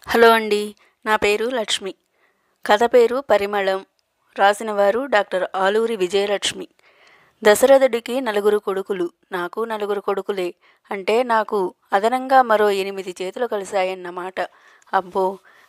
Hello అండి. నా పేరు లక్ష్మి. కథ పేరు పరిమళం. రాసినవారు డాక్టర్ ఆలూరి విజయలక్ష్మి. దశరథుడికి 9 కొడుకులు. నాకు 9 కొడుకులే. అంటే నాకు అదనంగా మరో 8 చేతులు కలిశాయన్నమాట. అబ్బో!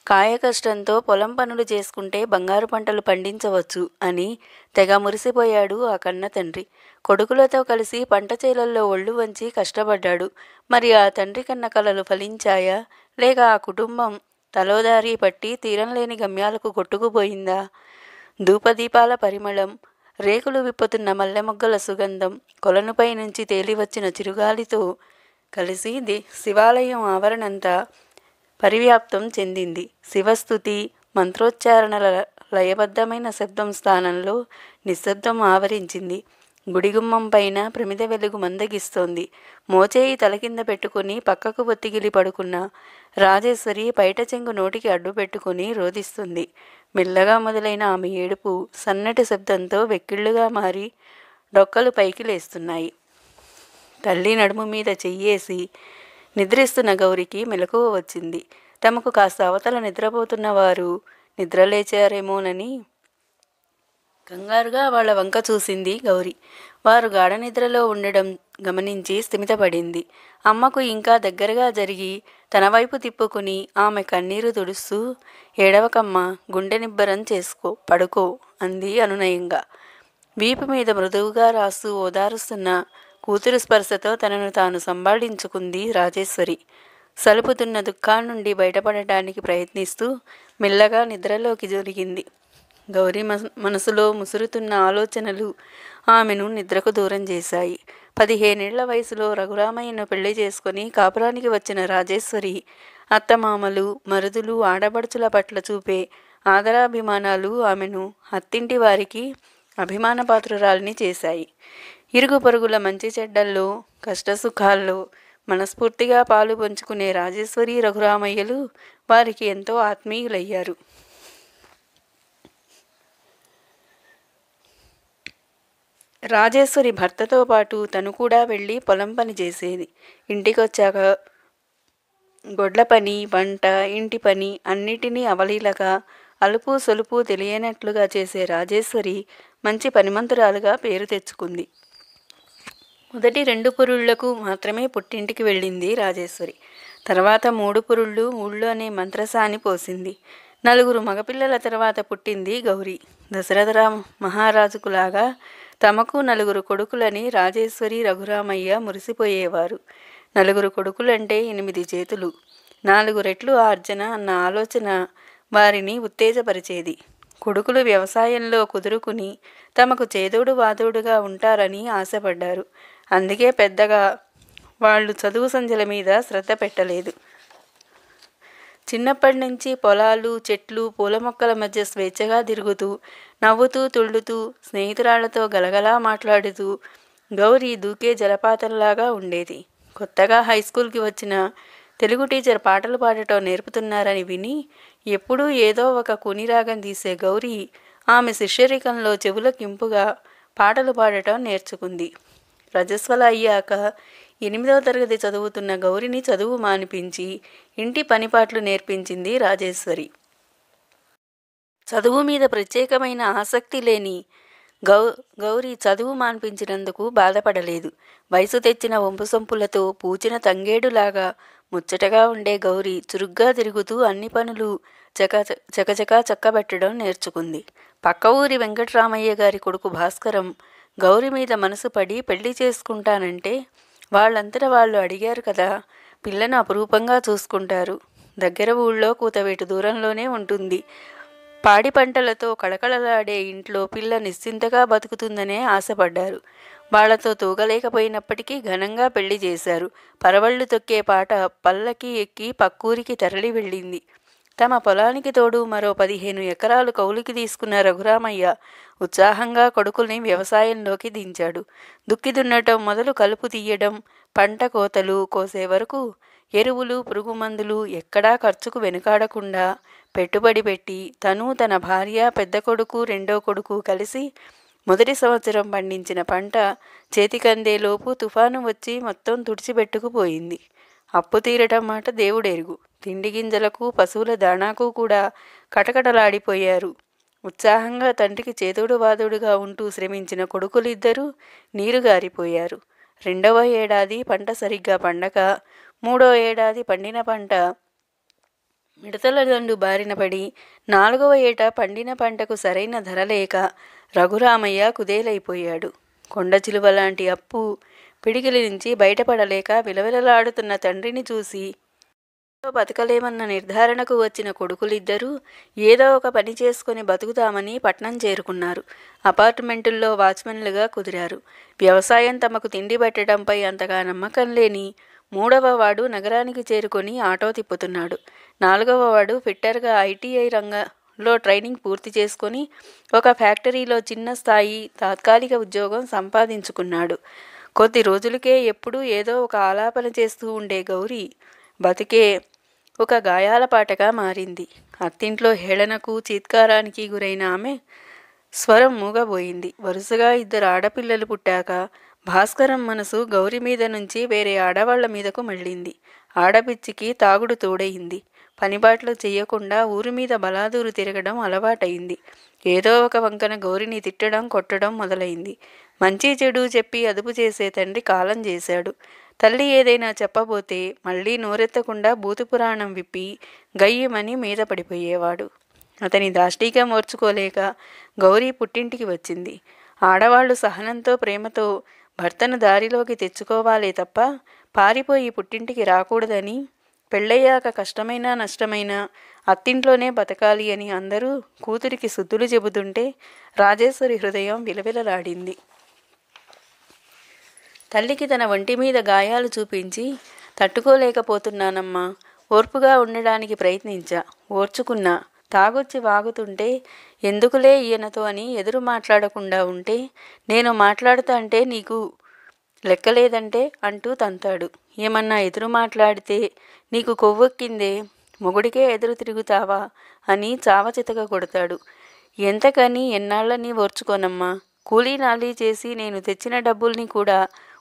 కాయకష్టంతో పొలం పనులు చేసుకుంటే బంగారు పంటలు పండించవచ్చు అని తెగ మురిసిపోయాడు ఆ కన్న తండ్రి. కొడుకులతో కలిసి పంట చేలల్లో ఒళ్ళు వంచి కష్టపడ్డాడు. మరి ఆ తండ్రి కన్న కలలు ఫలించాయా? లేక ఆ కుటుంబం తలోదారి పట్టి తీరంలేని గమ్యాలకు కొట్టుకుపోయిందా? ధూపదీపాల పరిమళం, రేకులు విప్పుతున్న మల్లెమొగ్గల సుగంధం, కొలనుపై నుంచి తేలివచ్చిన చిరుగాలితో కలిసి శివాలయం ఆవరణంతా పరివ్యాప్తం చెందింది. శివస్తుతి, మంత్రోచ్చారణల లయబద్ధమైన శబ్దం స్థానంలో నిశ్శబ్దం ఆవరించింది. గుడిగుమ్మం పైన ప్రమిద వెలుగు మందగిస్తోంది. మోచేయి తల కింద పెట్టుకుని పక్కకు ఒత్తిగిలి పడుకున్న రాజేశ్వరి పైట చెంగు నోటికి అడ్డు పెట్టుకుని రోదిస్తుంది. మెల్లగా మొదలైన ఆమె ఏడుపు సన్నటి శబ్దంతో వెక్కిళ్లుగా మారి డొక్కలు పైకి లేస్తున్నాయి. తల్లి నడుము మీద చెయ్యేసి నిద్రిస్తున్న గౌరికి మెలకువ వచ్చింది. తమకు కాస్త అవతల నిద్రపోతున్న వారు నిద్రలేచారేమోనని కంగారుగా వాళ్ల వంక చూసింది గౌరి. వారు గాఢ నిద్రలో ఉండడం గమనించి స్థిమితపడింది. అమ్మకు ఇంకా దగ్గరగా జరిగి తన వైపు తిప్పుకుని ఆమె కన్నీరు తుడుస్తూ, ఏడవకమ్మ, గుండె నిబ్బరం చేసుకో, పడుకో అంది అనునయంగా. వీపు మీద మృదువుగా రాస్తూ ఓదారుస్తున్న కూతురు స్పర్శతో తనను తాను సంభాళించుకుంది రాజేశ్వరి. సలుపుతున్న దుఃఖాన్నుండి బయటపడటానికి ప్రయత్నిస్తూ మెల్లగా నిద్రలోకి జరిగింది. గౌరీ మనసులో ముసురుతున్న ఆలోచనలు ఆమెను నిద్రకు దూరం చేశాయి. 15 ఏళ్ల వయసులో రఘురామయ్యను పెళ్లి చేసుకుని కాపురానికి వచ్చిన రాజేశ్వరి అత్తమామలు, మరుదులు, ఆడపడుచుల పట్ల చూపే ఆదరాభిమానాలు ఆమెను అత్తింటి వారికి అభిమానపాత్రురాలిని చేశాయి. ఇరుగు పొరుగుల మంచి చెడ్డల్లో, కష్టసుఖాల్లో మనస్ఫూర్తిగా పాలు పంచుకునే రాజేశ్వరి, రఘురామయ్యలు వారికి ఎంతో ఆత్మీయులయ్యారు. రాజేశ్వరి భర్తతో పాటు తను కూడా వెళ్ళి పొలం పని చేసేది. ఇంటికొచ్చాక గొడ్ల పని, వంట, ఇంటి పని అన్నిటినీ అవలీలగా, అలుపు సొలుపు తెలియనట్లుగా చేసే రాజేశ్వరి మంచి పనిమంతురాలుగా పేరు తెచ్చుకుంది. మొదటి 2 పురుళ్లకు మాత్రమే పుట్టింటికి వెళ్ళింది రాజేశ్వరి. తర్వాత 3 పురుళ్ళు ఊళ్ళోనే మంత్రసాని పోసింది. 9 మగపిల్లల తర్వాత పుట్టింది గౌరి. దశరథ మహారాజుకులాగా తమకు 9 కొడుకులని రాజేశ్వరి, రఘురామయ్య మురిసిపోయేవారు. 9 కొడుకులంటే 8 చేతులు, 4 రెట్లు ఆర్జన అన్న ఆలోచన వారిని ఉత్తేజపరిచేది. కొడుకులు వ్యవసాయంలో కుదురుకుని తమకు చేదోడు వాదోడుగా ఉంటారని ఆశపడ్డారు. అందుకే పెద్దగా వాళ్ళు చదువు సంధ్యల మీద శ్రద్ధ పెట్టలేదు. చిన్నప్పటి నుంచి పొలాలు, చెట్లు, పూల మొక్కల మధ్య స్వేచ్ఛగా తిరుగుతూ, నవ్వుతూ, తుళ్ళుతూ, స్నేహితురాళ్లతో గలగలా మాట్లాడుతూ గౌరీ దూకే జలపాతంలాగా ఉండేది. కొత్తగా హైస్కూల్కి వచ్చిన తెలుగు టీచర్ పాటలు పాడటం నేర్పుతున్నారని విని ఎప్పుడూ ఏదో ఒక కునిరాగం తీసే గౌరీ ఆమె శిష్యరికంలో చెవులకింపుగా పాటలు పాడటం నేర్చుకుంది. రజస్వల అయ్యాక 8వ తరగతి చదువుతున్న గౌరిని చదువు మానిపించి ఇంటి పనిపాట్లు నేర్పించింది రాజేశ్వరి. చదువు మీద ప్రత్యేకమైన ఆసక్తి లేని గౌరి చదువు మాన్పించినందుకు బాధపడలేదు. వయసు తెచ్చిన వంపుసొంపులతో పూచిన తంగేడులాగా ముచ్చటగా ఉండే గౌరి చురుగ్గా తిరుగుతూ అన్ని పనులు చకచకా చక్కబెట్టడం నేర్చుకుంది. పక్క ఊరి వెంకట్రామయ్య గారి కొడుకు భాస్కరం గౌరి మీద మనసు పడి పెళ్లి చేసుకుంటానంటే వాళ్ళంతటా వాళ్ళు అడిగారు కదా, పిల్లను అపురూపంగా చూసుకుంటారు. దగ్గర ఊళ్ళో కూతవేటు దూరంలోనే ఉంటుంది. పాడి పంటలతో కళకళలాడే ఇంట్లో పిల్ల నిశ్చింతగా బతుకుతుందనే ఆశపడ్డారు. వాళ్లతో తూగలేకపోయినప్పటికీ ఘనంగా పెళ్లి చేశారు. పరవళ్లు తొక్కే పాట పల్లకి ఎక్కి పక్కూరికి తరలి వెళ్ళింది. తమ పొలానికి తోడు మరో 15 ఎకరాలు కౌలుకి తీసుకున్న రఘురామయ్య ఉత్సాహంగా కొడుకుల్ని వ్యవసాయంలోకి దించాడు. దుక్కి దున్నటం మొదలు కలుపు తీయడం, పంట కోతలు కోసే వరకు ఎరువులు, పురుగు మందులు ఎక్కడా ఖర్చుకు వెనుకాడకుండా పెట్టుబడి పెట్టి తను, తన భార్య, పెద్ద కొడుకు, రెండో కొడుకు కలిసి మొదటి సంవత్సరం పండించిన పంట చేతికందేలోపు తుఫాను వచ్చి మొత్తం తుడిచిపెట్టుకుపోయింది. అప్పు తీరటం మాట దేవుడెరుగు. తిండి గింజలకు పశువుల దాణాకు కూడా కటకటలాడిపోయారు. ఉత్సాహంగా తండ్రికి చేదోడు వాదోడుగా ఉంటూ శ్రమించిన కొడుకులిద్దరూ నీరుగారిపోయారు. 2వ ఏడాది పంట సరిగ్గా పండక 3వ ఏడాది పండిన పంట మిడతల దండు బారిన పడి 4వ ఏట పండిన పంటకు సరైన ధర లేక రఘురామయ్య కుదేలైపోయాడు. కొండ చిలువ లాంటి అప్పు పిడికిలి నుంచి బయటపడలేక విలవిలలాడుతున్న తండ్రిని చూసి బతకలేమన్న నిర్ధారణకు వచ్చిన కొడుకులిద్దరూ ఏదో ఒక పని చేసుకుని బతుకుతామని పట్నం చేరుకున్నారు. అపార్ట్మెంటుల్లో వాచ్మెన్లుగా కుదిరారు. వ్యవసాయం తమకు తిండి పెట్టడంపై అంతగా నమ్మకం లేని 3వ వాడు నగరానికి చేరుకొని ఆటో తిప్పుతున్నాడు. 4వ వాడు ఫిట్టర్గా ఐటీఐ రంగంలో ట్రైనింగ్ పూర్తి చేసుకొని ఒక ఫ్యాక్టరీలో చిన్న స్థాయి తాత్కాలిక ఉద్యోగం సంపాదించుకున్నాడు. కొద్ది రోజులకే ఎప్పుడూ ఏదో ఒక ఆలాపన చేస్తూ ఉండే గౌరీ బతికే ఒక గాయాల పాటగా మారింది. అత్తింట్లో హేళనకు చీత్కారానికి గురైన ఆమె స్వరం మూగబోయింది. వరుసగా 2 ఆడపిల్లలు పుట్టాక భాస్కరం మనసు గౌరి మీద నుంచి వేరే ఆడవాళ్ల మీదకు మళ్ళింది. ఆడపిచ్చికి తాగుడు తోడయింది. పనిబాట్లు చెయ్యకుండా ఊరి మీద బలాదూరు తిరగడం అలవాటయింది. ఏదో ఒక వంకన గౌరిని తిట్టడం కొట్టడం మొదలైంది. మంచి చెడు చెప్పి అదుపు చేసే తండ్రి కాలం చేశాడు. తల్లి ఏదైనా చెప్పబోతే మళ్ళీ నోరెత్తకుండా భూతపురాణం విప్పి గయ్యమని మీద పడిపోయేవాడు. అతని దాష్టీకం ఓర్చుకోలేక గౌరీ పుట్టింటికి వచ్చింది. ఆడవాళ్లు సహనంతో ప్రేమతో భర్తను దారిలోకి తెచ్చుకోవాలే తప్ప పారిపోయి పుట్టింటికి రాకూడదని, పెళ్ళయ్యాక కష్టమైనా నష్టమైనా అత్తింట్లోనే బతకాలి అని అందరూ కూతురికి సుద్దులు చెబుతుంటే రాజేశ్వరి హృదయం విలవిలలాడింది. తల్లికి తన ఒంటి మీద గాయాలు చూపించి తట్టుకోలేకపోతున్నానమ్మా, ఓర్పుగా ఉండడానికి ప్రయత్నించా, ఓర్చుకున్నా. తాగొచ్చి వాగుతుంటే ఎందుకులే ఈయనతో అని ఎదురు మాట్లాడకుండా ఉంటే నేను మాట్లాడుతా అంటే నీకు లెక్కలేదంటే అంటూ తంతాడు. ఏమన్నా ఎదురు మాట్లాడితే నీకు కొవ్వెక్కిందే, మొగుడికే ఎదురు తిరుగుతావా అని చావచితగా కొడతాడు. ఎంతకని ఎన్నాళ్ళని ఓర్చుకోనమ్మా. కూలీ నాలీ చేసి నేను తెచ్చిన డబ్బుల్ని కూడా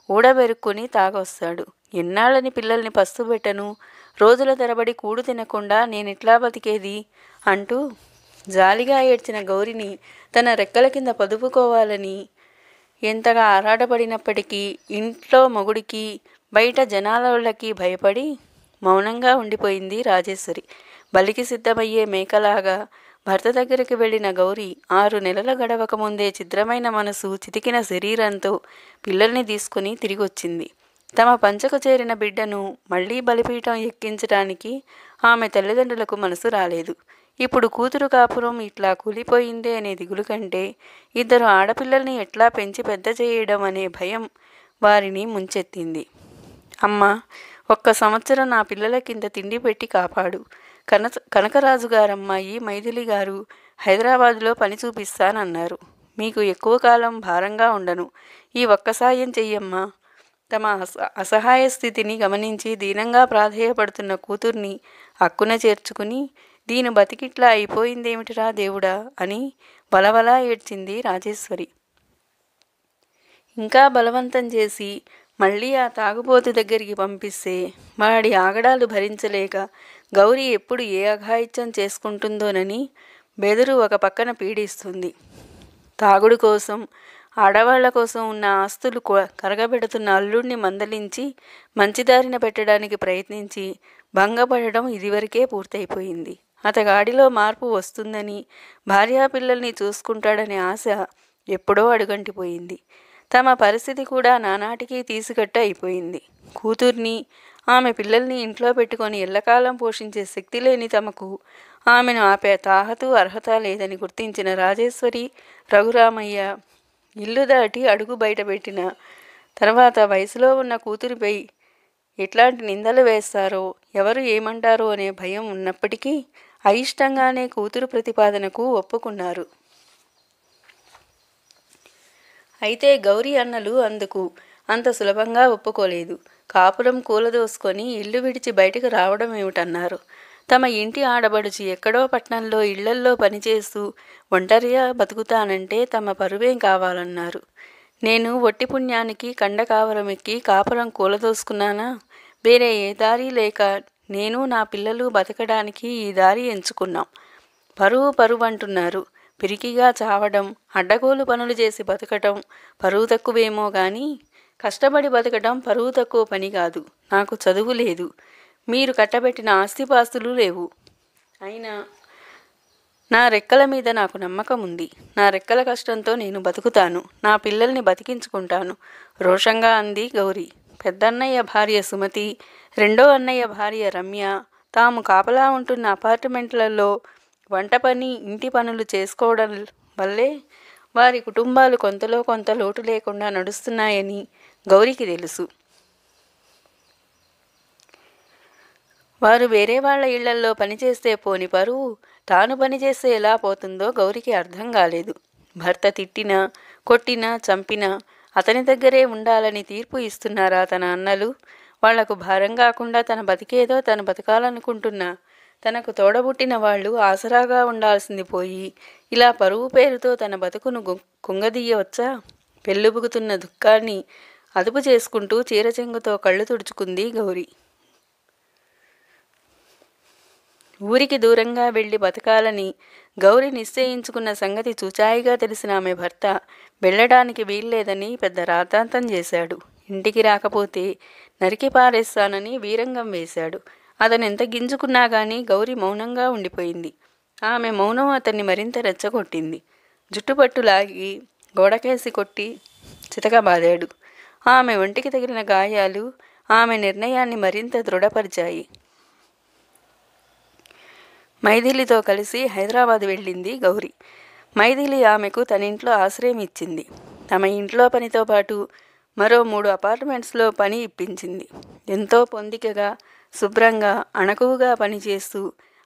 ఊడబెరుక్కుని తాగొస్తాడు. ఎన్నాళ్ళని పిల్లల్ని పస్తు పెట్టను, రోజుల తరబడి కూడు తినకుండా నేనిట్లా బతికేది అంటూ జాలిగా ఏడ్చిన గౌరిని తన రెక్కల కింద పదుపుకోవాలని ఎంతగా ఆరాటపడినప్పటికీ ఇంట్లో మొగుడికి బయట జనాలకి భయపడి మౌనంగా ఉండిపోయింది రాజేశ్వరి. బలికి సిద్ధమయ్యే మేకలాగా భర్త దగ్గరికి వెళ్ళిన గౌరి 6 నెలల గడవక ముందే ఛిద్రమైన మనసు, చితికిన శరీరంతో పిల్లల్ని తీసుకుని తిరిగొచ్చింది. తమ పంచకు చేరిన బిడ్డను మళ్లీ బలిపీఠం ఎక్కించడానికి ఆమె తల్లిదండ్రులకు మనసు రాలేదు. ఇప్పుడు కూతురు కాపురం ఇట్లా కూలిపోయిందే అనే దిగులు కంటే 2 ఆడపిల్లల్ని ఎట్లా పెంచి పెద్ద చేయడం అనే భయం వారిని ముంచెత్తింది. అమ్మా, 1 సంవత్సరం నా పిల్లలకింత తిండి పెట్టి కాపాడు. కనకరాజు గారమ్మాయి మైథిలి గారు హైదరాబాదులో పని చూపిస్తానన్నారు. మీకు ఎక్కువ కాలం భారంగా ఉండను. ఈ 1 సాయం చెయ్యమ్మా. తమ అసహాయ స్థితిని గమనించి దీనంగా ప్రాధేయపడుతున్న కూతుర్ని అక్కున చేర్చుకుని, దీని బతికిట్లా అయిపోయిందేమిటిరా దేవుడా అని బలబలా ఏడ్చింది రాజేశ్వరి. ఇంకా బలవంతం చేసి మళ్ళీ ఆ తాగుబోతు దగ్గరికి పంపిస్తే వాడి ఆగడాలు భరించలేక గౌరీ ఎప్పుడు ఏ అఘాయిత్యం చేసుకుంటుందోనని బెదురు ఒక పక్కన పీడిస్తుంది. తాగుడు కోసం, ఆడవాళ్ల కోసం ఉన్న ఆస్తులు కరగబెడుతున్న అల్లుడిని మందలించి మంచిదారిన పెట్టడానికి ప్రయత్నించి భంగపడడం ఇదివరకే పూర్తయిపోయింది. అతగాడిలో మార్పు వస్తుందని, భార్యాపిల్లల్ని చూసుకుంటాడనే ఆశ ఎప్పుడో అడుగంటిపోయింది. తమ పరిస్థితి కూడా నానాటికి తీసికట్ట అయిపోయింది. కూతుర్ని, ఆమె పిల్లల్ని ఇంట్లో పెట్టుకొని ఎల్లకాలం పోషించే శక్తి లేని తమకు ఆమెను ఆపే తాహతు అర్హత లేదని గుర్తించిన రాజేశ్వరి, రఘురామయ్య ఇల్లు దాటి అడుగు బయటపెట్టిన తర్వాత వయసులో ఉన్న కూతురిపై ఎట్లాంటి నిందలు వేస్తారో, ఎవరు ఏమంటారో అనే భయం ఉన్నప్పటికీ అయిష్టంగానే కూతురు ప్రతిపాదనకు ఒప్పుకున్నారు. అయితే గౌరీ అన్నలు అందుకు అంత సులభంగా ఒప్పుకోలేదు. కాపురం కూలదోసుకొని ఇల్లు విడిచి బయటకు రావడం ఏమిటన్నారు. తమ ఇంటి ఆడబడుచి ఎక్కడో పట్నంలో ఇళ్లల్లో పనిచేస్తూ ఒంటరిగా బతుకుతానంటే తమ పరువేం కావాలన్నారు. నేను ఒట్టి పుణ్యానికి కండ కావరం ఎక్కి కాపురం కూలదోసుకున్నానా? వేరే ఏ దారి లేక నేను నా పిల్లలు బతకడానికి ఈ దారి ఎంచుకున్నాం. పరువు పరువు అంటున్నారు. పిరికిగా చావడం, అడ్డగోలు పనులు చేసి బతకటం పరువు తక్కువేమో కానీ కష్టపడి బతకటం పరువు తక్కువ పని కాదు. నాకు చదువు లేదు, మీరు కట్టబెట్టిన ఆస్తిపాస్తులు లేవు. అయినా నా రెక్కల మీద నాకు నమ్మకం ఉంది. నా రెక్కల కష్టంతో నేను బతుకుతాను, నా పిల్లల్ని బతికించుకుంటాను రోషంగా అంది గౌరి. పెద్దన్నయ్య భార్య సుమతి, రెండో అన్నయ్య భార్య రమ్య తాము కాపలా ఉంటున్న అపార్ట్మెంట్లలో వంట పని, ఇంటి పనులు చేసుకోవడం వల్లే వారి కుటుంబాలు కొంతలో కొంత లోటు లేకుండా నడుస్తున్నాయని గౌరికి తెలుసు. వారు వేరే వాళ్ళ ఇళ్లల్లో పనిచేస్తే పోని పరువు తాను పనిచేస్తే ఎలా పోతుందో గౌరికి అర్థం కాలేదు. భర్త తిట్టినా, కొట్టినా, చంపినా అతని దగ్గరే ఉండాలని తీర్పు ఇస్తున్నారా తన అన్నలు? వాళ్లకు భారం కాకుండా తన బతికేదో తను బతకాలనుకుంటున్నా తనకు తోడబుట్టిన వాళ్ళు ఆసరాగా ఉండాల్సింది పోయి ఇలా పరువు పేరుతో తన బతుకును కుంగదీయవచ్చా? పెళ్ళుబుకుతున్న దుఃఖాన్ని అదుపు చేసుకుంటూ చీరచెంగుతో కళ్ళు తుడుచుకుంది గౌరి. ఊరికి దూరంగా వెళ్లి బతకాలని గౌరి నిశ్చయించుకున్న సంగతి చూచాయిగా తెలిసిన ఆమె భర్త వెళ్ళడానికి వీల్లేదని పెద్ద రాద్ధాంతం చేశాడు. ఇంటికి రాకపోతే నరికి పారేస్తానని వీరంగం వేశాడు. అతనెంత గింజుకున్నా గానీ గౌరి మౌనంగా ఉండిపోయింది. ఆమె మౌనం అతన్ని మరింత రెచ్చగొట్టింది. జుట్టుపట్టు లాగి గోడకేసి కొట్టి చితకబాదాడు. ఆమె ఒంటికి తగిలిన గాయాలు ఆమె నిర్ణయాన్ని మరింత దృఢపరిచాయి. మైథిలితో కలిసి హైదరాబాద్ వెళ్ళింది గౌరి. మైథిలి ఆమెకు తన ఇంట్లో ఆశ్రయం ఇచ్చింది. తమ ఇంట్లో పనితో పాటు మరో 3 అపార్ట్మెంట్స్లో పని ఇప్పించింది. ఎంతో పొందికగా, శుభ్రంగా, అణకువగా పనిచేస్తూ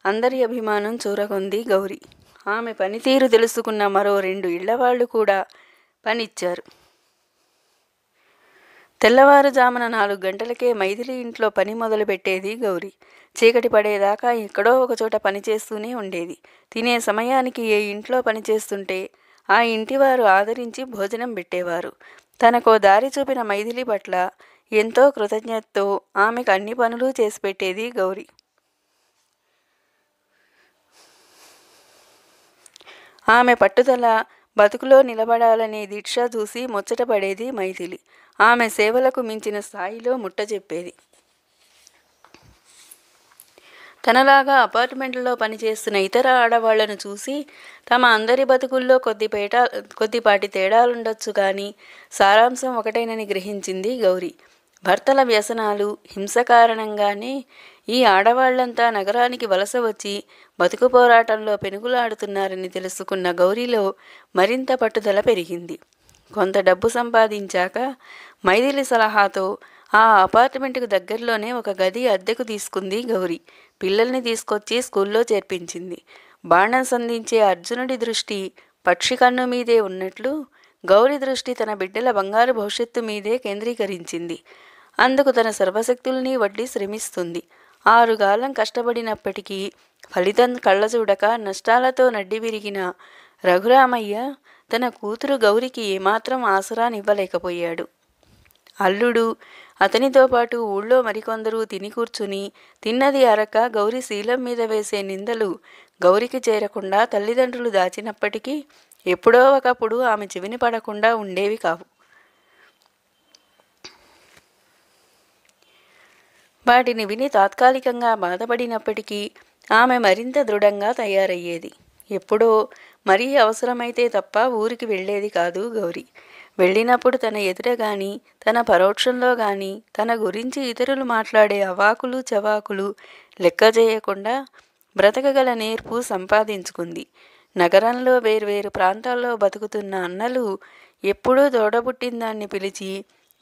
అందరి అభిమానం చూరగొంది గౌరి. ఆమె పనితీరు తెలుసుకున్న మరో 2 ఇళ్లవాళ్లు కూడా పనిచ్చారు. తెల్లవారుజామున 4 గంటలకే మైథిలి ఇంట్లో పని మొదలుపెట్టేది గౌరి. చీకటి పడేదాకా ఎక్కడో ఒకచోట పనిచేస్తూనే ఉండేది. తినే సమయానికి ఏ ఇంట్లో పనిచేస్తుంటే ఆ ఇంటివారు ఆదరించి భోజనం పెట్టేవారు. తనకో దారి చూపిన మైథిలి పట్ల ఎంతో కృతజ్ఞతతో ఆమెకు అన్ని పనులు చేసి పెట్టేది గౌరి. ఆమె పట్టుదల, బతుకులో నిలబడాలనే దీక్ష చూసి ముచ్చటపడేది మైథిలి. ఆమె సేవలకు మించిన స్థాయిలో ముట్టజెప్పేది. తనలాగా అపార్ట్మెంట్లో పనిచేస్తున్న ఇతర ఆడవాళ్లను చూసి తమ అందరి బతుకుల్లో కొద్దిపాటి తేడాలుండొచ్చు కానీ సారాంశం ఒకటేనని గ్రహించింది గౌరి. భర్తల వ్యసనాలు, హింస కారణంగానే ఈ ఆడవాళ్లంతా నగరానికి వలస వచ్చి బతుకు పోరాటంలో పెనుగులాడుతున్నారని తెలుసుకున్న గౌరిలో మరింత పట్టుదల పెరిగింది. కొంత డబ్బు సంపాదించాక మైథిలి సలహాతో ఆ అపార్ట్మెంట్కు దగ్గరలోనే ఒక గది అద్దెకు తీసుకుంది గౌరి. పిల్లల్ని తీసుకొచ్చి స్కూల్లో చేర్పించింది. బాణం సంధించే అర్జునుడి దృష్టి పక్షి కన్ను మీదే ఉన్నట్లు గౌరి దృష్టి తన బిడ్డల బంగారు భవిష్యత్తు మీదే కేంద్రీకరించింది. అందుకు తన సర్వశక్తుల్ని వడ్డీ శ్రమిస్తుంది. 6 కాలం కష్టపడినప్పటికీ ఫలితం కళ్ళ చూడక నష్టాలతో నడ్డి విరిగిన రఘురామయ్య తన కూతురు గౌరికి ఏమాత్రం ఆసరానివ్వలేకపోయాడు. అల్లుడు, అతనితో పాటు ఊళ్ళో మరికొందరు తిని కూర్చుని తిన్నది అరక గౌరి శీలం మీద వేసే నిందలు గౌరికి చేరకుండా తల్లిదండ్రులు దాచినప్పటికీ ఎప్పుడో ఒకప్పుడు ఆమె చెవిని పడకుండా ఉండేవి కావు. వాటిని విని తాత్కాలికంగా బాధపడినప్పటికీ ఆమె మరింత దృఢంగా తయారయ్యేది. ఎప్పుడో మరీ అవసరమైతే తప్ప ఊరికి వెళ్ళేది కాదు గౌరి. వెళ్ళినప్పుడు తన ఎదుట గాని తన పరోక్షంలో గాని తన గురించి ఇతరులు మాట్లాడే అవాకులు చవాకులు లెక్క చేయకుండా బ్రతకగల నేర్పు సంపాదించుకుంది. నగరంలో వేర్వేరు ప్రాంతాల్లో బతుకుతున్న అన్నలు ఎప్పుడూ తోడబుట్టిందాన్ని పిలిచి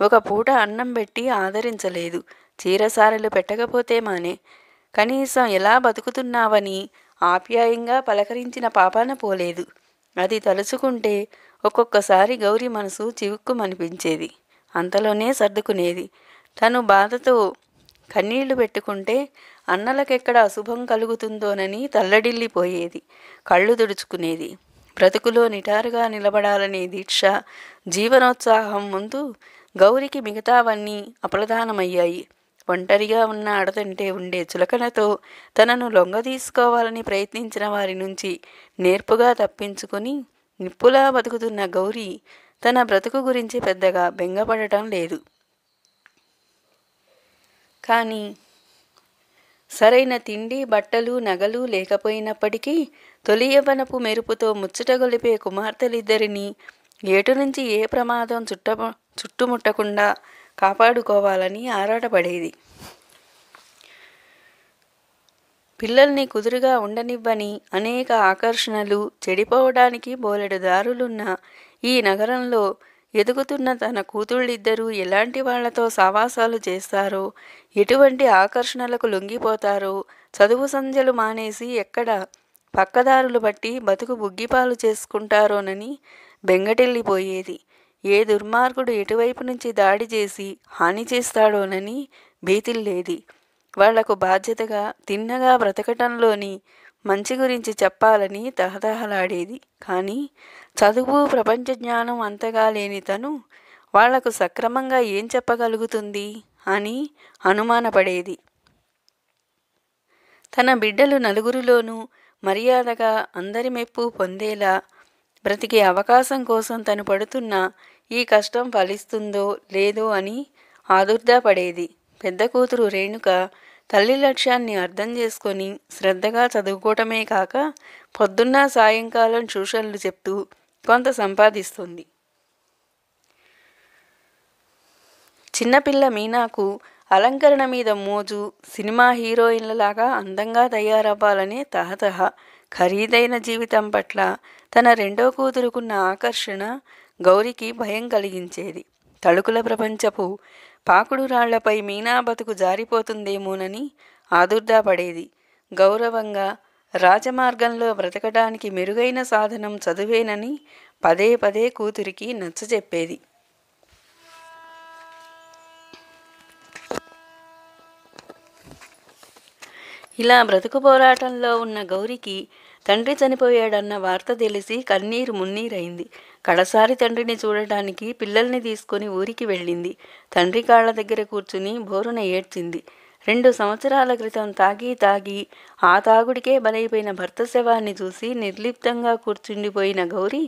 ఒక పూట అన్నం పెట్టి ఆదరించలేదు. చీరసారెలు పెట్టకపోతే మానే కనీసం ఎలా బతుకుతున్నావని ఆప్యాయంగా పలకరించిన పాపాన పోలేదు. అది తలుచుకుంటే ఒక్కొక్కసారి గౌరి మనసు చివుక్కుమనిపించేది. అంతలోనే సర్దుకునేది. తను బాధతో కన్నీళ్లు పెట్టుకుంటే అన్నలకెక్కడ అశుభం కలుగుతుందోనని తల్లడిల్లిపోయేది. కళ్ళు తుడుచుకునేది. బ్రతుకులో నిటారుగా నిలబడాలనే దీక్ష, జీవనోత్సాహం ముందు గౌరికి మిగతావన్నీ అప్రధానమయ్యాయి. ఒంటరిగా ఉన్న ఆడదంటే ఉండే చులకనతో తనను లొంగదీసుకోవాలని ప్రయత్నించిన వారి నుంచి నేర్పుగా తప్పించుకొని నిప్పులా బతుకుతున్న గౌరి తన బ్రతుకు గురించి పెద్దగా బెంగపడటం లేదు. కానీ సరైన తిండి, బట్టలు, నగలు లేకపోయినప్పటికీ తొలి యవ్వనపు మెరుపుతో ముచ్చటగొలిపే కుమార్తెలిద్దరినీ ఏటు నుంచి ఏ ప్రమాదం చుట్టుముట్టకుండా కాపాడుకోవాలని ఆరాటపడేది. పిల్లల్ని కుదురుగా ఉండనివ్వని అనేక ఆకర్షణలు, చెడిపోవడానికి బోలెడు దారులున్న ఈ నగరంలో ఎదుగుతున్న తన కూతుళ్ళిద్దరూ ఎలాంటి వాళ్లతో సావాసాలు చేస్తారో, ఎటువంటి ఆకర్షణలకు లొంగిపోతారో, చదువు సంధ్యలు మానేసి ఎక్కడ పక్కదారులు బట్టి బతుకు బుగ్గిపాలు చేసుకుంటారోనని బెంగటిల్లిపోయేది. ఏ దుర్మార్గుడు ఎటువైపు నుంచి దాడి చేసి హాని చేస్తాడోనని భీతిల్లేది. వాళ్లకు బాధ్యతగా తిన్నగా బ్రతకటంలోని మంచి గురించి చెప్పాలని తహతహలాడేది. కానీ చదువు, ప్రపంచ జ్ఞానం అంతగా లేని తను వాళ్లకు సక్రమంగా ఏం చెప్పగలుగుతుంది అని అనుమానపడేది. తన బిడ్డలు నలుగురిలోనూ మర్యాదగా అందరి మెప్పు పొందేలా బ్రతికే అవకాశం కోసం తను పడుతున్న ఈ కష్టం ఫలిస్తుందో లేదో అని ఆదుర్దాపడేది. పెద్ద కూతురు రేణుక తల్లి లక్ష్యాన్ని అర్థం చేసుకొని శ్రద్ధగా చదువుకోవటమే కాక పొద్దున్న సాయంకాలం ట్యూషన్లు చెప్తూ కొంత సంపాదిస్తుంది. చిన్నపిల్ల మీనాకు అలంకరణ మీద మోజు, సినిమా హీరోయిన్లలాగా అందంగా తయారవ్వాలనే తహతహ. ఖరీదైన జీవితం పట్ల తన రెండో కూతురుకున్న ఆకర్షణ గౌరికి భయం కలిగించేది. తళుకుల ప్రపంచపు పాకుడు రాళ్లపై మీనా బతుకు జారిపోతుందేమోనని ఆదుర్దాపడేది. గౌరవంగా రాజమార్గంలో బ్రతకడానికి మెరుగైన సాధనం చదువేనని పదే పదే కూతురికి నచ్చచెప్పేది. ఇలా బ్రతుకు పోరాటంలో ఉన్న గౌరికి తండ్రి చనిపోయాడన్న వార్త తెలిసి కన్నీరు మున్నీరైంది. కడసారి తండ్రిని చూడటానికి పిల్లల్ని తీసుకుని ఊరికి వెళ్ళింది. తండ్రి కాళ్ల దగ్గర కూర్చుని బోరున ఏడ్చింది. 2 సంవత్సరాల క్రితం తాగి ఆ తాగుడికే బలైపోయిన భర్త శవాన్ని చూసి నిర్లిప్తంగా కూర్చుండిపోయిన గౌరి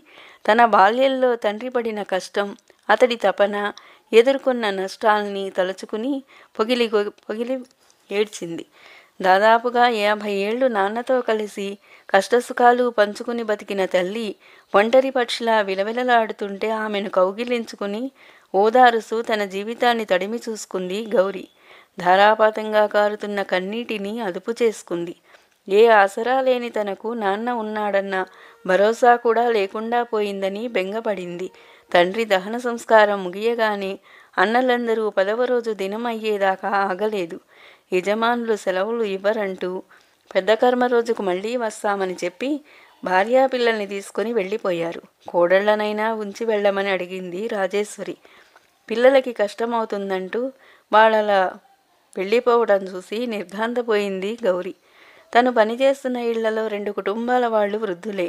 తన బాల్యంలో తండ్రి పడిన కష్టం, అతడి తపన, ఎదుర్కొన్న నష్టాల్ని తలుచుకుని పొగిలి ఏడ్చింది. దాదాపుగా 50 ఏళ్లు నాన్నతో కలిసి కష్టసుఖాలు పంచుకుని బతికిన తల్లి ఒంటరి పక్షిలా విలవిలలాడుతుంటే ఆమెను కౌగిలించుకుని ఓదారుస్తూ తన జీవితాన్ని తడిమి చూసుకుంది గౌరి. ధారాపాతంగా కారుతున్న కన్నీటిని అదుపు చేసుకుంది. ఏ ఆసరా లేని తనకు నాన్న ఉన్నాడన్న భరోసా కూడా లేకుండా పోయిందని బెంగపడింది. తండ్రి దహన సంస్కారం ముగియగానే అన్నలందరూ 10వ రోజు దినం అయ్యేదాకా ఆగలేదు. యజమానులు సెలవులు ఇవ్వరంటూ పెద్ద కర్మ రోజుకు మళ్ళీ వస్తామని చెప్పి భార్యాపిల్లల్ని తీసుకుని వెళ్ళిపోయారు. కోడళ్లనైనా ఉంచి వెళ్ళమని అడిగింది రాజేశ్వరి. పిల్లలకి కష్టమవుతుందంటూ వాళ్ళలా వెళ్ళిపోవడం చూసి నిర్ఘాంతపోయింది గౌరి. తను పనిచేస్తున్న ఇళ్లలో 2 కుటుంబాల వాళ్ళు వృద్ధులే.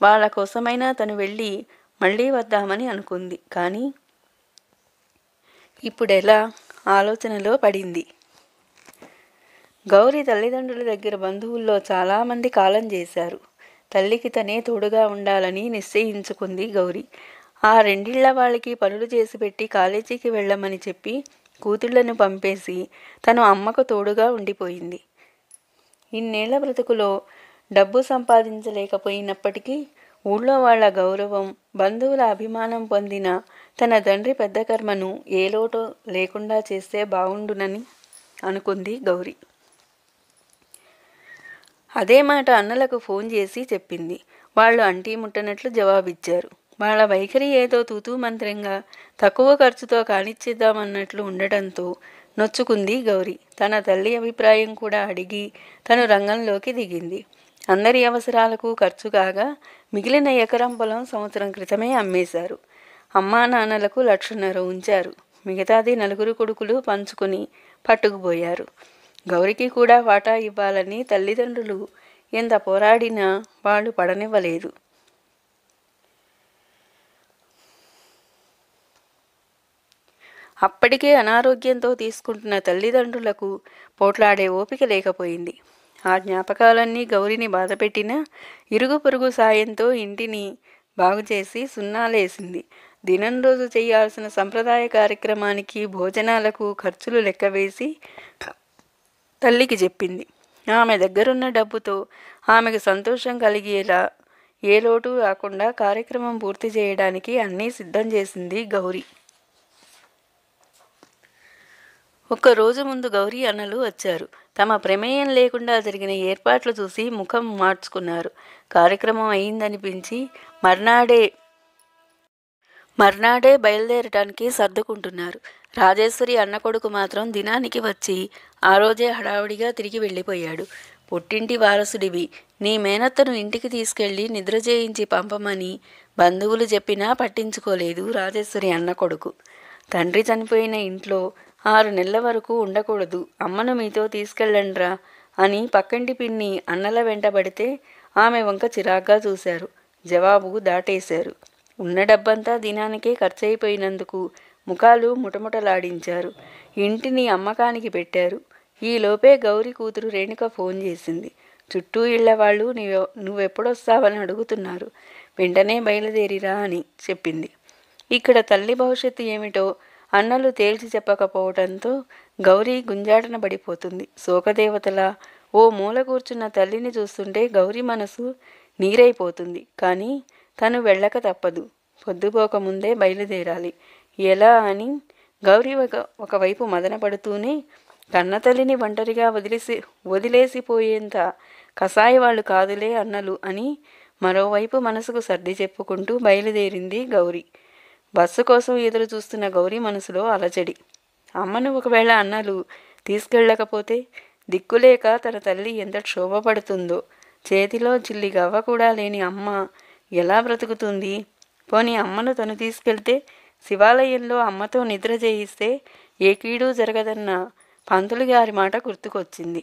వాళ్ళ కోసమైనా తను వెళ్ళి మళ్ళీ వద్దామని అనుకుంది. కానీ ఇప్పుడెలా ఆలోచనలో పడింది. గౌరి తల్లిదండ్రుల దగ్గర బంధువుల్లో చాలామంది కాలం చేశారు. తల్లికి తనే తోడుగా ఉండాలని నిశ్చయించుకుంది గౌరి. ఆ 2 ఇళ్ల వాళ్ళకి పనులు చేసి పెట్టి కాలేజీకి వెళ్ళమని చెప్పి కూతుళ్లను పంపేసి తను అమ్మకు తోడుగా ఉండిపోయింది. ఇన్నేళ్ల బ్రతుకులో డబ్బు సంపాదించలేకపోయినప్పటికీ ఊళ్ళో వాళ్ల గౌరవం, బంధువుల అభిమానం పొందిన తన తండ్రి పెద్ద కర్మను ఏ లోటో లేకుండా చేస్తే బావుండునని అనుకుంది గౌరి. అదే మాట అన్నలకు ఫోన్ చేసి చెప్పింది. వాళ్ళు అంటీ ముట్టనట్లు జవాబిచ్చారు. వాళ్ళ వైఖరి ఏదో తూతూ మంత్రంగా తక్కువ ఖర్చుతో కానిచ్చేద్దామన్నట్లు ఉండటంతో నొచ్చుకుంది గౌరి. తన తల్లి అభిప్రాయం కూడా అడిగి తను రంగంలోకి దిగింది. అందరి అవసరాలకు ఖర్చు కాగా మిగిలిన ఎకరం పొలం సంవత్సరం క్రితమే అమ్మేశారు. అమ్మా నాన్నలకు 1,50,000 ఉంచారు. మిగతాది 4 కొడుకులు పంచుకుని పట్టుకుపోయారు. గౌరికి కూడా వాటా ఇవ్వాలని తల్లిదండ్రులు ఎంత పోరాడినా వాళ్ళు పడనివ్వలేదు. అప్పటికే అనారోగ్యంతో తీసుకుంటున్న తల్లిదండ్రులకు పోట్లాడే ఓపిక లేకపోయింది. ఆ జ్ఞాపకాలన్నీ గౌరిని బాధపెట్టినా ఇరుగు పొరుగు సాయంతో ఇంటిని బాగుచేసి సున్నాలేసింది. దినం రోజు చేయాల్సిన సంప్రదాయ కార్యక్రమానికి భోజనాలకు ఖర్చులు లెక్కవేసి తల్లికి చెప్పింది. ఆమె దగ్గరున్న డబ్బుతో ఆమెకు సంతోషం కలిగేలా ఏ లోటు రాకుండా కార్యక్రమం పూర్తి చేయడానికి అన్నీ సిద్ధం చేసింది గౌరి. ఒక్కరోజు ముందు గౌరీ అన్నలు వచ్చారు. తమ ప్రమేయం లేకుండా జరిగిన ఏర్పాట్లు చూసి ముఖం మార్చుకున్నారు. కార్యక్రమం అయిందనిపించి మర్నాడే బయలుదేరటానికి సర్దుకుంటున్నారు. రాజేశ్వరి అన్న కొడుకు మాత్రం దినానికి వచ్చి ఆ రోజే హడావుడిగా తిరిగి వెళ్ళిపోయాడు. పుట్టింటి వారసుడివి, నీ మేనత్తను ఇంటికి తీసుకెళ్లి నిద్ర చేయించి పంపమని బంధువులు చెప్పినా పట్టించుకోలేదు రాజేశ్వరి అన్న కొడుకు. తండ్రి చనిపోయిన ఇంట్లో 6 నెలల వరకు ఉండకూడదు, అమ్మను మీతో తీసుకెళ్ళండ్రా అని పక్కంటి పిన్ని అన్నల వెంటబడితే ఆమె వంక చిరాగ్గా చూశారు. జవాబు దాటేశారు. ఉన్న డబ్బంతా దినానికే ఖర్చయిపోయినందుకు ముఖాలు ముటముటలాడించారు. ఇంటిని అమ్మకానికి పెట్టారు. ఈలోపే గౌరి కూతురు రేణుక ఫోన్ చేసింది. చుట్టూ ఇళ్లవాళ్ళు నువ్వెప్పుడొస్తావని అడుగుతున్నారు, వెంటనే బయలుదేరిరా అని చెప్పింది. ఇక్కడ తల్లి భవిష్యత్తు ఏమిటో అన్నలు తేల్చి చెప్పకపోవడంతో గౌరీ గుంజాటన పడిపోతుంది. శోకదేవతలా ఓ మూల కూర్చున్న తల్లిని చూస్తుంటే గౌరీ మనసు నీరైపోతుంది. కానీ తను వెళ్ళక తప్పదు. పొద్దుపోకముందే బయలుదేరాలి. ఎలా అని గౌరీ ఒకవైపు మదన పడుతూనే కన్నతల్లిని ఒంటరిగా వదిలేసిపోయేంత కసాయి వాళ్ళు కాదులే అన్నలు అని మరోవైపు మనసుకు సర్ది చెప్పుకుంటూ బయలుదేరింది గౌరీ. బస్సు కోసం ఎదురు చూస్తున్న గౌరీ మనసులో అలజడి. అమ్మను ఒకవేళ అన్నలు తీసుకెళ్ళకపోతే దిక్కులేక తన తల్లి ఎంత క్షోభపడుతుందో. చేతిలో చిల్లి గవ్వ కూడా లేని అమ్మ ఎలా బ్రతుకుతుంది? పోనీ అమ్మను తను తీసుకెళ్తే శివాలయంలో అమ్మతో నిద్ర చేయిస్తే ఏ కీడు జరగదన్న పంతులు గారి మాట గుర్తుకొచ్చింది.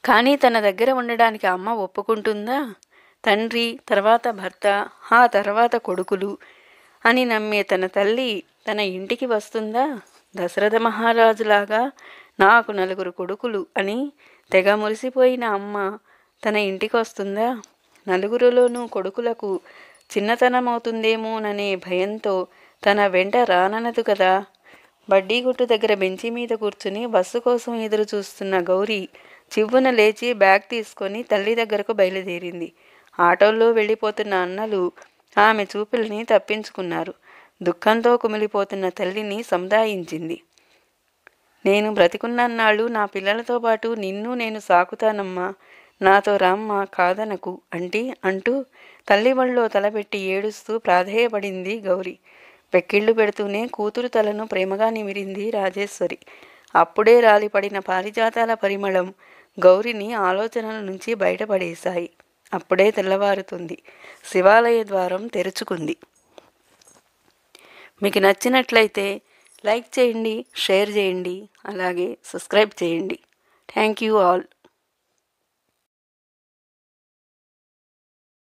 కానీ తన దగ్గర ఉండడానికి అమ్మ ఒప్పుకుంటుందా? తండ్రి, తర్వాత భర్త, ఆ తర్వాత కొడుకులు అని నమ్మే తన తల్లి తన ఇంటికి వస్తుందా? దశరథ మహారాజులాగా నాకు 4 కొడుకులు అని తెగ మురిసిపోయిన అమ్మ తన ఇంటికి వస్తుందా? 4 కొడుకులకు చిన్నతనమవుతుందేమోననే భయంతో తన వెంట రాననదు కదా. బడ్డీగుట్టు దగ్గర బెంచి మీద కూర్చుని బస్సు కోసం ఎదురు చూస్తున్న గౌరీ చివ్వున లేచి బ్యాగ్ తీసుకొని తల్లి దగ్గరకు బయలుదేరింది. ఆటోల్లో వెళ్ళిపోతున్న అన్నలు ఆమె చూపుల్ని తప్పించుకున్నారు. దుఃఖంతో కుమిలిపోతున్న తల్లిని సముదాయించింది. నేను బ్రతికున్నన్నాళ్ళు నా పిల్లలతో పాటు నిన్ను నేను సాకుతానమ్మా, నాతో రామ్మ, కాదనకు అంటూ తల్లి ఒళ్ళో తలపెట్టి ఏడుస్తూ ప్రాధేయపడింది గౌరీ. వెక్కిళ్ళు పెడుతూనే కూతురు తలను ప్రేమగా నిమిరింది రాజేశ్వరి. అప్పుడే రాలిపడిన పారిజాతాల పరిమళం గౌరిని ఆలోచనల నుంచి బయటపడేశాయి. అప్పుడే తెల్లవారుతుంది. శివాలయ ద్వారం తెరుచుకుంది. మీకు నచ్చినట్లయితే లైక్ చేయండి, షేర్ చేయండి, అలాగే సబ్స్క్రైబ్ చేయండి. Thank you all.